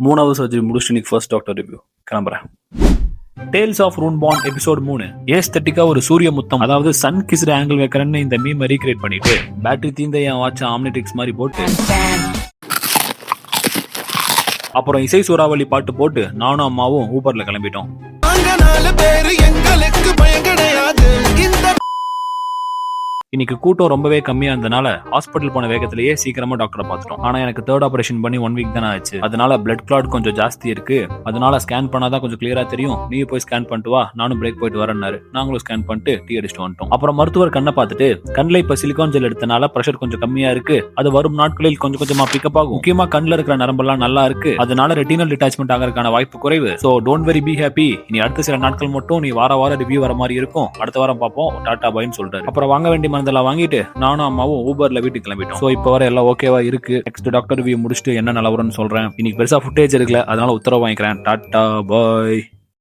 3வது சர்ஜரி முடிச்சுட்டு இன்னைக்கு ஃபர்ஸ்ட் டாக்டர் ரிவ்யூ கிளம்புறேன். Tales of Runeborn episode 3. ஏஸ்தட்டிக்கா ஒரு சூரிய முத்தம், அதாவது சன் கிஸ்டு ஆங்கிள் வைக்கிறேன்னு இந்த மீமை ரீக்ரியேட் பண்ணிட்டு பேட்டரி தீந்த என் வாட்ச் ஆம்னிட்ரிக்ஸ் மாதிரி போட்டு அப்புறம் இசை சூறாவளி பாட்டு போட்டு நானும் அம்மாவும் ஊபர்ல கிளம்பிட்டோம். இன்னைக்கு கூட்டம் ரொம்பவே கம்மியா இருந்தனால ஹாஸ்பிட்டல் போன வேகத்திலேயே சீக்கிரமா டாக்டரை பார்த்துட்டோம். ஆனா எனக்கு தேர்ட் ஆபரேஷன் பண்ணி 1 வீக் தானே ஆச்சு. அதனால பிளட் கிளாட் கொஞ்சம் ஜாஸ்தி இருக்கு. அதனால ஸ்கேன் பண்ணாதான் கொஞ்சம் கிளியரா தெரியும். நீ போய் ஸ்கேன் பண்ணிட்டு வா, நானும் பிரேக் போயிட்டு வரேன்னாரு. நாங்களும் ஸ்கேன் பண்ணிட்டு டீ அடிச்சுட்டு வந்துட்டோம். அப்புறம் மருத்துவர் கண்ணை பார்த்துட்டு கண்ணில் இப்ப சிலிகான் ஜெல் எடுத்தனால பிரஷர் கொஞ்சம் கம்மியா இருக்கு, அது வரும் நாட்களில் கொஞ்சம் கொஞ்சமா பிக்கப் ஆகும். முக்கியமா கண்ணில் இருக்கிற நரம்பெல்லாம் நல்லா இருக்கு, அதனால ரெட்டினல் டிட்டாச்மெண்ட் ஆகிறதுக்கான வாய்ப்பு குறைவு. So don't worry be happy. இனி அடுத்த சில நாட்கள் மட்டும் நீ வாரம் ரிவ்யூ வர மாதிரி இருக்கும். அடுத்த வாரம் பார்ப்போம். டாடா பாய்ன்னு சொல்றாரு. அப்புறம் வாங்க வேண்டிய மருந்தெல்லாம் வாங்கிட்டு நானும் அம்மாவும் ஊபர்ல வீட்டுக்கு கிளம்பிட்டோம். சோ இப்போ வர எல்லாம் ஓகேவா இருக்கு. நெக்ஸ்ட் டாக்டர் ரிவ்யூ முடிச்சுட்டு என்ன நிலவரம்னு சொல்றேன். இன்னைக்கு பெருசா ஃபுட்டேஜ் எடுக்கல, அதனால உத்தரவு வாங்கிக்கிறேன். டாடா பாய்.